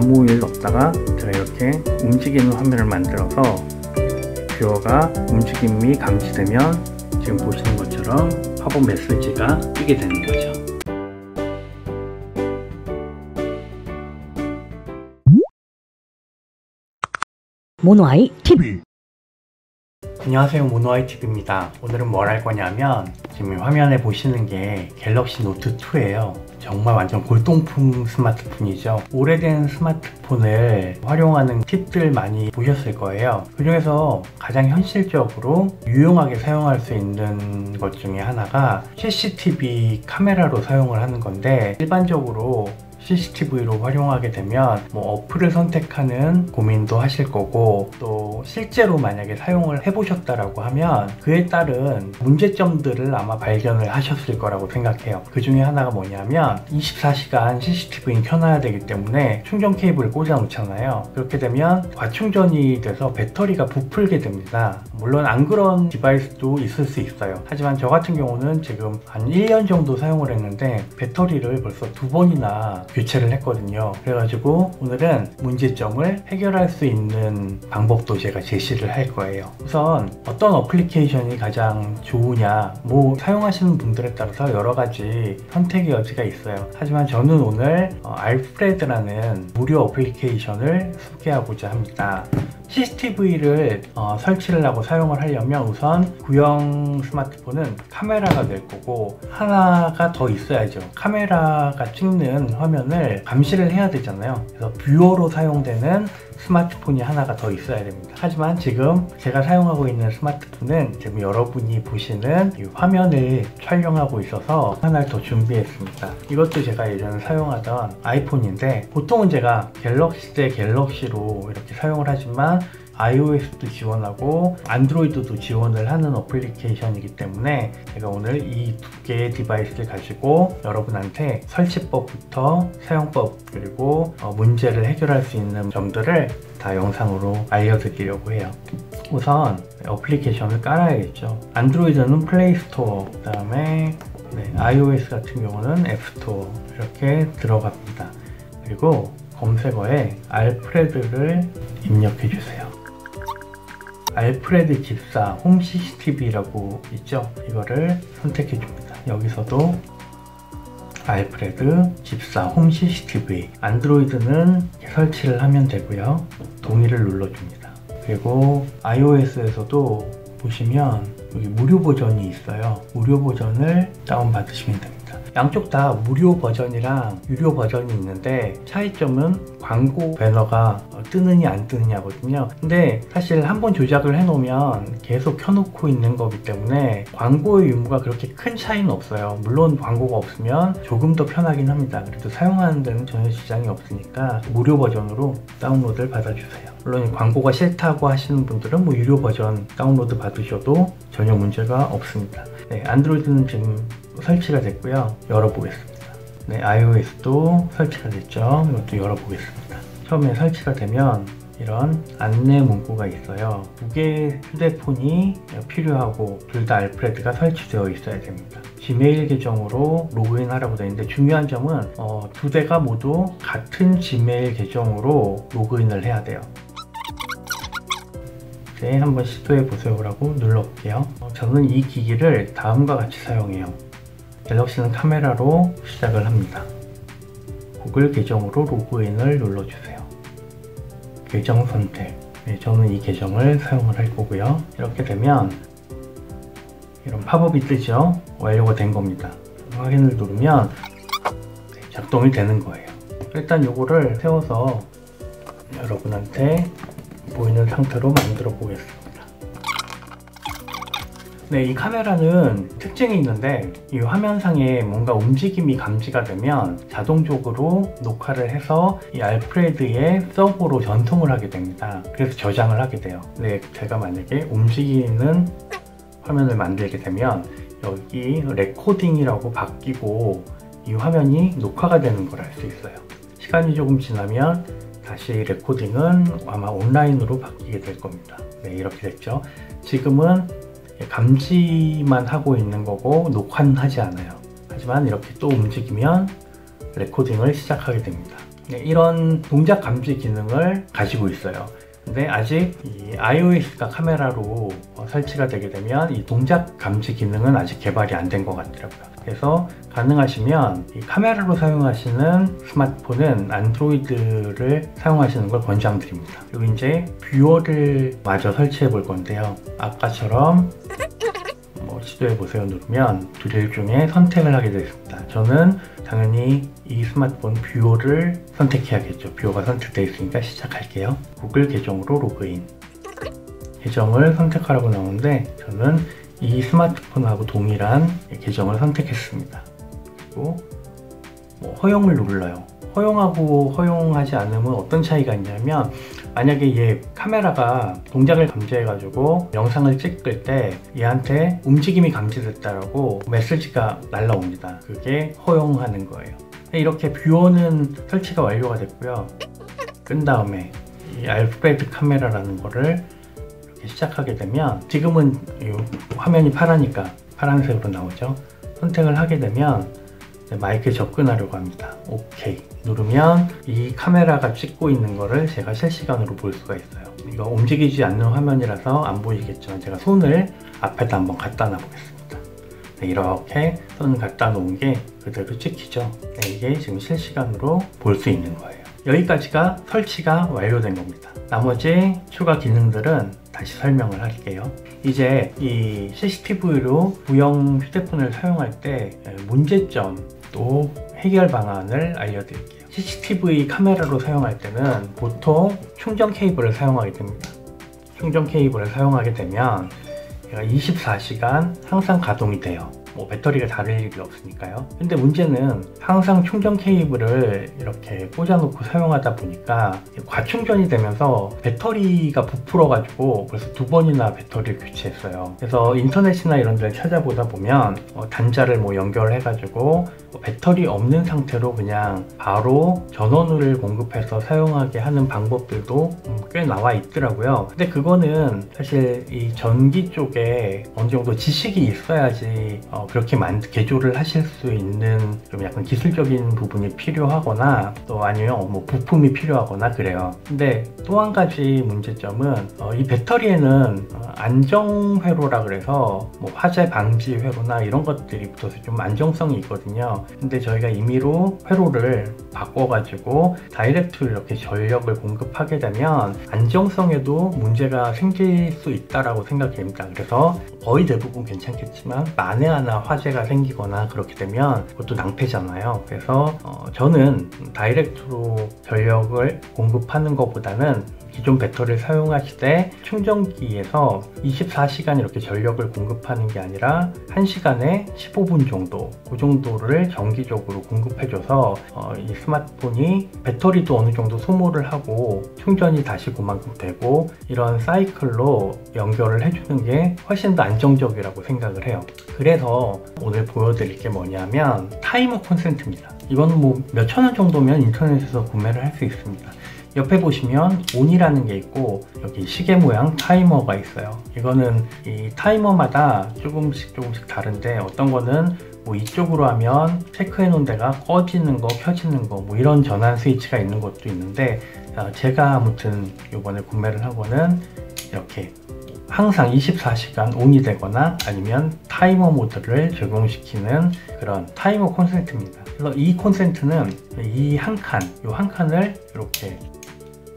아무 일 없다가 제가 이렇게 움직이는 화면을 만들어서 뷰어가 움직임이 감지되면 지금 보시는 것처럼 팝업 메시지가 뜨게 되는 거죠. 모노아이 TV. 안녕하세요, 모노아이 TV입니다. 오늘은 뭘 할 거냐면 지금 화면에 보시는 게 갤럭시 노트 2예요. 정말 완전 골동품 스마트폰이죠. 오래된 스마트폰을 활용하는 팁들 많이 보셨을 거예요. 그 중에서 가장 현실적으로 유용하게 사용할 수 있는 것 중에 하나가 CCTV 카메라로 사용을 하는 건데, 일반적으로 CCTV로 활용하게 되면 어플을 선택하는 고민도 하실 거고, 또 실제로 만약에 사용을 해보셨다라고 하면 그에 따른 문제점들을 아마 발견을 하셨을 거라고 생각해요. 그 중에 하나가 뭐냐면 24시간 CCTV는 켜놔야 되기 때문에 충전 케이블을 꽂아 놓잖아요. 그렇게 되면 과충전이 돼서 배터리가 부풀게 됩니다. 물론 안 그런 디바이스도 있을 수 있어요. 하지만 저 같은 경우는 지금 한 1년 정도 사용을 했는데 배터리를 벌써 2번이나 교체를 했거든요. 그래가지고 오늘은 문제점을 해결할 수 있는 방법도 제가 제시를 할 거예요. 우선 어떤 어플리케이션이 가장 좋으냐, 사용하시는 분들에 따라서 여러 가지 선택의 여지가 있어요. 하지만 저는 오늘 알프레드라는 무료 어플리케이션을 소개하고자 합니다. CCTV를 설치를 하고 사용을 하려면 우선 구형 스마트폰은 카메라가 될 거고, 하나가 더 있어야죠. 카메라가 찍는 화면을 감시를 해야 되잖아요. 그래서 뷰어로 사용되는 스마트폰이 하나가 더 있어야 됩니다. 하지만 지금 제가 사용하고 있는 스마트폰은 지금 여러분이 보시는 이 화면을 촬영하고 있어서 하나를 더 준비했습니다. 이것도 제가 예전에 사용하던 아이폰인데, 보통은 제가 갤럭시 대 갤럭시로 이렇게 사용을 하지만 iOS도 지원하고 안드로이드도 지원을 하는 어플리케이션이기 때문에 제가 오늘 이 두 개의 디바이스를 가지고 여러분한테 설치법부터 사용법, 그리고 문제를 해결할 수 있는 점들을 다 영상으로 알려드리려고 해요. 우선 어플리케이션을 깔아야겠죠. 안드로이드는 플레이스토어, 그 다음에 iOS 같은 경우는 앱스토어 이렇게 들어갑니다. 그리고 검색어에 알프레드를 입력해 주세요. 알프레드 집사 홈 CCTV라고 있죠. 이거를 선택해 줍니다. 여기서도 알프레드 집사 홈 CCTV, 안드로이드는 설치를 하면 되고요. 동의를 눌러줍니다. 그리고 iOS에서도 보시면 여기 무료 버전이 있어요. 무료 버전을 다운받으시면 됩니다. 양쪽 다 무료 버전이랑 유료 버전이 있는데, 차이점은 광고 배너가 뜨느냐 안 뜨느냐거든요. 근데 사실 한번 조작을 해 놓으면 계속 켜놓고 있는 거기 때문에 광고의 유무가 그렇게 큰 차이는 없어요. 물론 광고가 없으면 조금 더 편하긴 합니다. 그래도 사용하는 데는 전혀 지장이 없으니까 무료 버전으로 다운로드를 받아주세요. 물론 광고가 싫다고 하시는 분들은 유료 버전 다운로드 받으셔도 전혀 문제가 없습니다. 안드로이드는 지금 설치가 됐고요. 열어보겠습니다. iOS도 설치가 됐죠. 이것도 열어보겠습니다. 처음에 설치가 되면 이런 안내 문구가 있어요. 두 개의 휴대폰이 필요하고 둘 다 알프레드가 설치되어 있어야 됩니다. 지메일 계정으로 로그인 하라고 되어 있는데, 중요한 점은 두 대가 모두 같은 지메일 계정으로 로그인을 해야 돼요. 한번 시도해 보세요라고 눌러볼게요. 저는 이 기기를 다음과 같이 사용해요. 갤럭시는 카메라로 시작을 합니다. 구글 계정으로 로그인을 눌러주세요. 계정 선택. 저는 이 계정을 사용을 할 거고요. 이렇게 되면 이런 팝업이 뜨죠. 완료가 된 겁니다. 확인을 누르면 작동이 되는 거예요. 일단 이거를 세워서 여러분한테 보이는 상태로 만들어 보겠습니다. 이 카메라는 특징이 있는데, 이 화면상에 뭔가 움직임이 감지가 되면 자동적으로 녹화를 해서 이 알프레드의 서버로 전송을 하게 됩니다. 그래서 저장을 하게 돼요. 제가 만약에 움직이는 화면을 만들게 되면 여기 레코딩이라고 바뀌고 이 화면이 녹화가 되는 걸 알 수 있어요. 시간이 조금 지나면 다시 레코딩은 아마 온라인으로 바뀌게 될 겁니다. 이렇게 됐죠. 지금은 감지만 하고 있는 거고 녹화는 하지 않아요. 하지만 이렇게 또 움직이면 레코딩을 시작하게 됩니다. 네, 이런 동작 감지 기능을 가지고 있어요. 근데 아직 이 iOS가 카메라로 설치가 되게 되면 이 동작 감지 기능은 아직 개발이 안 된 것 같더라고요. 그래서 가능하시면 이 카메라로 사용하시는 스마트폰은 안드로이드를 사용하시는 걸 권장드립니다. 그리고 이제 뷰어를 마저 설치해 볼 건데요. 아까처럼 시도해 보세요 누르면 두 개 중에 선택을 하게 되겠습니다. 저는 당연히 이 스마트폰 뷰어를 선택해야겠죠. 뷰어가 선택되어 있으니까 시작할게요. 구글 계정으로 로그인. 계정을 선택하라고 나오는데 저는 이 스마트폰하고 동일한 계정을 선택했습니다. 그리고 허용을 눌러요. 허용하고 허용하지 않으면 어떤 차이가 있냐면, 만약에 얘 카메라가 동작을 감지해 가지고 영상을 찍을 때 얘한테 움직임이 감지됐다라고 메시지가 날라옵니다. 그게 허용하는 거예요. 이렇게 뷰어는 설치가 완료가 됐고요. 끈 다음에 이 알프레드 카메라라는 거를 이렇게 시작하게 되면, 지금은 이 화면이 파라니까 파란색으로 나오죠. 선택을 하게 되면 마이크에 접근하려고 합니다. 오케이 누르면 이 카메라가 찍고 있는 거를 제가 실시간으로 볼 수가 있어요. 이거 움직이지 않는 화면이라서 안 보이겠지만 제가 손을 앞에다 한번 갖다 놔 보겠습니다. 네, 이렇게 손을 갖다 놓은 게 그대로 찍히죠. 네, 이게 지금 실시간으로 볼 수 있는 거예요. 여기까지가 설치가 완료된 겁니다. 나머지 추가 기능들은 다시 설명을 할게요. 이제 이 CCTV로 구형 휴대폰을 사용할 때 문제점 또 해결 방안을 알려드릴게요. CCTV 카메라로 사용할 때는 보통 충전 케이블을 사용하게 됩니다. 충전 케이블을 사용하게 되면 얘가 24시간 항상 가동이 돼요. 배터리가 다를 일이 없으니까요. 근데 문제는 항상 충전 케이블을 이렇게 꽂아놓고 사용하다 보니까 과충전이 되면서 배터리가 부풀어 가지고 벌써 2번이나 배터리를 교체했어요. 그래서 인터넷이나 이런 데를 찾아보다 보면 단자를 연결해 가지고 배터리 없는 상태로 그냥 바로 전원을 공급해서 사용하게 하는 방법들도 꽤 나와 있더라고요. 근데 그거는 사실 이 전기 쪽에 어느 정도 지식이 있어야지 그렇게 개조를 하실 수 있는 좀 약간 기술적인 부분이 필요하거나 또 아니면 부품이 필요하거나 그래요. 근데 또 한 가지 문제점은 이 배터리에는 안정회로라 그래서 화재 방지 회로나 이런 것들이 붙어서 좀 안정성이 있거든요. 근데 저희가 임의로 회로를 바꿔가지고 다이렉트로 이렇게 전력을 공급하게 되면 안정성에도 문제가 생길 수 있다라고 생각됩니다. 그래서 거의 대부분 괜찮겠지만 만에 하나 화재가 생기거나 그렇게 되면 그것도 낭패잖아요. 그래서 저는 다이렉트로 전력을 공급하는 것보다는 기존 배터리를 사용하실 때 충전기에서 24시간 이렇게 전력을 공급하는 게 아니라 1시간에 15분 정도, 그 정도를 정기적으로 공급해줘서 이 스마트폰이 배터리도 어느 정도 소모를 하고 충전이 다시 그만큼 되고 이런 사이클로 연결을 해주는 게 훨씬 더 안정적이라고 생각을 해요. 그래서 오늘 보여드릴 게 뭐냐면 타이머 콘센트입니다. 이건 몇천 원 정도면 인터넷에서 구매를 할 수 있습니다. 옆에 보시면 온이라는 게 있고 여기 시계 모양 타이머가 있어요. 이거는 이 타이머마다 조금씩 다른데 어떤 거는 이쪽으로 하면 체크해 놓은 데가 꺼지는 거 켜지는 거 이런 전환 스위치가 있는 것도 있는데 제가 아무튼 이번에 구매를 하고는 이렇게 항상 24시간 온이 되거나 아니면 타이머 모드를 적용시키는 그런 타이머 콘센트입니다. 그래서 이 콘센트는 이 한 칸을 이렇게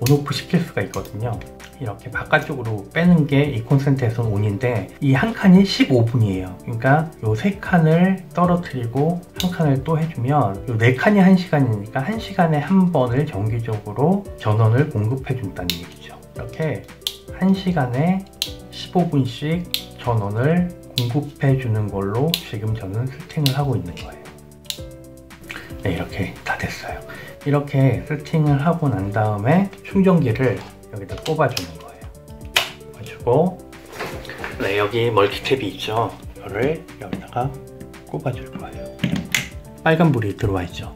온오프 시킬 수가 있거든요. 이렇게 바깥쪽으로 빼는 게 이 콘센트에서는 온인데 이 한 칸이 15분이에요. 그러니까 요 세 칸을 떨어뜨리고 한 칸을 또 해주면 요 네 칸이 1시간이니까 1시간에 한 번을 정기적으로 전원을 공급해 준다는 얘기죠. 이렇게 1시간에 15분씩 전원을 공급해 주는 걸로 지금 저는 세팅을 하고 있는 거예요. 네, 이렇게 다 됐어요. 이렇게 세팅을 하고 난 다음에 충전기를 여기다 꼽아주는 거예요. 꼽아주고 네, 여기 멀티탭이 있죠. 이거를 여기다가 꼽아줄 거예요. 빨간불이 들어와 있죠.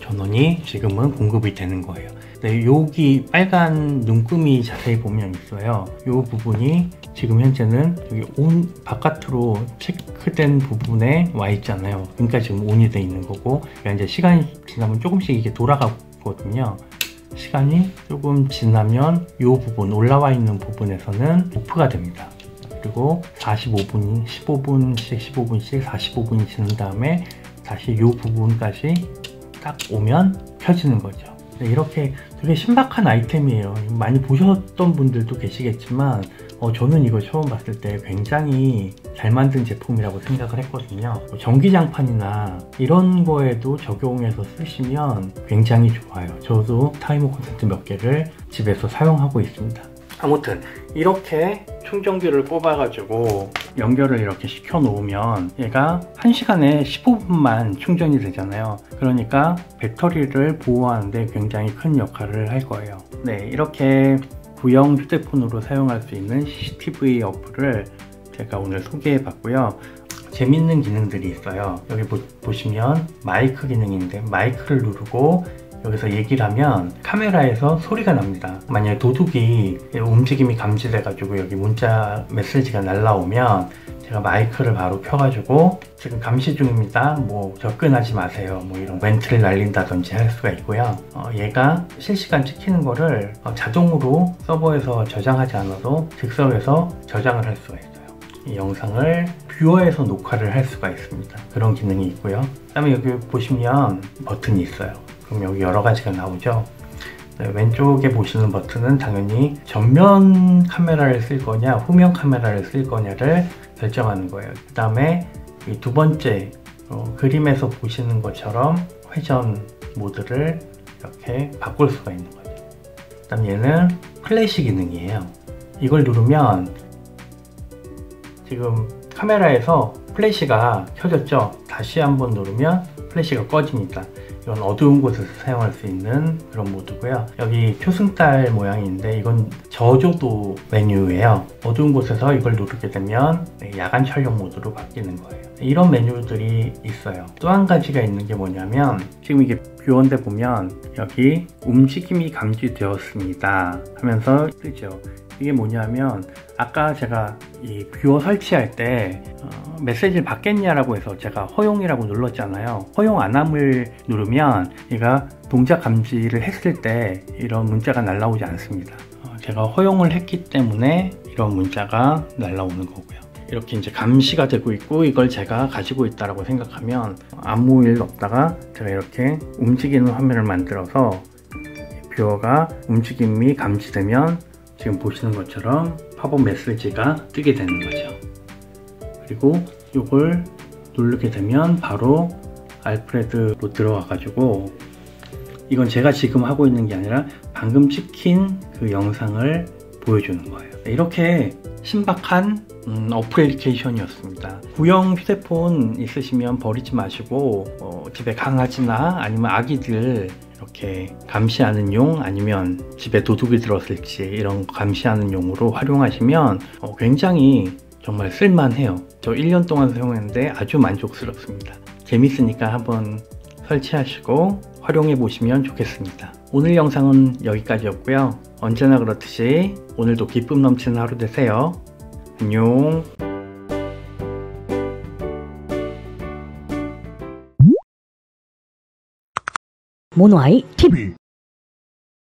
전원이 지금은 공급이 되는 거예요. 네, 여기 빨간 눈금이 자세히 보면 있어요. 이 부분이 지금 현재는 여기 온 바깥으로 체크된 부분에 와 있잖아요. 그러니까 지금 온이 돼 있는 거고, 이제 시간이 지나면 조금씩 이게 돌아가고 있거든요. 시간이 조금 지나면 이 부분, 올라와 있는 부분에서는 오프가 됩니다. 그리고 15분씩 45분이 지난 다음에 다시 이 부분까지 딱 오면 켜지는 거죠. 이렇게 되게 신박한 아이템이에요. 많이 보셨던 분들도 계시겠지만 저는 이거 처음 봤을 때 굉장히 잘 만든 제품이라고 생각을 했거든요. 전기장판이나 이런 거에도 적용해서 쓰시면 굉장히 좋아요. 저도 타이머 콘센트 몇 개를 집에서 사용하고 있습니다. 아무튼 이렇게 충전기를 뽑아가지고 연결을 이렇게 시켜 놓으면 얘가 1시간에 15분만 충전이 되잖아요. 그러니까 배터리를 보호하는데 굉장히 큰 역할을 할 거예요. 네, 이렇게 구형 휴대폰으로 사용할 수 있는 CCTV 어플을 제가 오늘 소개해 봤고요. 재밌는 기능들이 있어요. 여기 보시면 마이크 기능인데 마이크를 누르고 여기서 얘기를 하면 카메라에서 소리가 납니다. 만약에 도둑이 움직임이 감지돼 가지고 여기 문자 메시지가 날라오면 제가 마이크를 바로 켜가지고 지금 감시 중입니다, 뭐 접근하지 마세요, 뭐 이런 멘트를 날린다든지 할 수가 있고요. 얘가 실시간 찍히는 거를 자동으로 서버에서 저장하지 않아도 즉석에서 저장을 할 수가 있어요. 이 영상을 뷰어에서 녹화를 할 수가 있습니다. 그런 기능이 있고요. 그 다음에 여기 보시면 버튼이 있어요. 그럼 여기 여러 가지가 나오죠. 네, 왼쪽에 보시는 버튼은 당연히 전면 카메라를 쓸 거냐 후면 카메라를 쓸 거냐를 결정하는 거예요. 그 다음에 이 두 번째 그림에서 보시는 것처럼 회전 모드를 이렇게 바꿀 수가 있는 거죠. 그 다음 얘는 플래시 기능이에요. 이걸 누르면 지금 카메라에서 플래시가 켜졌죠. 다시 한번 누르면 플래시가 꺼집니다. 이건 어두운 곳에서 사용할 수 있는 그런 모드고요. 여기 표승달 모양인데 이건 저조도 메뉴예요. 어두운 곳에서 이걸 누르게 되면 야간 촬영 모드로 바뀌는 거예요. 이런 메뉴들이 있어요. 또 한 가지가 있는 게 뭐냐면 지금 이게 뷰어인데 보면 여기 움직임이 감지되었습니다 하면서 뜨죠. 이게 뭐냐면 아까 제가 이 뷰어 설치할 때 메시지를 받겠냐라고 해서 제가 허용이라고 눌렀잖아요. 허용 안함을 누르면 얘가 동작 감지를 했을 때 이런 문자가 날라오지 않습니다. 제가 허용을 했기 때문에 이런 문자가 날라오는 거고요. 이렇게 이제 감시가 되고 있고 이걸 제가 가지고 있다라고 생각하면 아무 일 없다가 제가 이렇게 움직이는 화면을 만들어서 뷰어가 움직임이 감지되면 지금 보시는 것처럼 팝업 메시지가 뜨게 되는 거죠. 그리고 이걸 누르게 되면 바로 알프레드로 들어와 가지고 이건 제가 지금 하고 있는 게 아니라 방금 찍힌 그 영상을 보여주는 거예요. 이렇게 신박한 어플리케이션이었습니다. 구형 휴대폰 있으시면 버리지 마시고 집에 강아지나 아니면 아기들 이렇게 감시하는 용 아니면 집에 도둑이 들었을지 이런 감시하는 용으로 활용하시면 굉장히 정말 쓸만해요. 저 1년 동안 사용했는데 아주 만족스럽습니다. 재밌으니까 한번 설치하시고 활용해 보시면 좋겠습니다. 오늘 영상은 여기까지였고요. 언제나 그렇듯이 오늘도 기쁨 넘치는 하루 되세요. 안녕. 모노아이 TV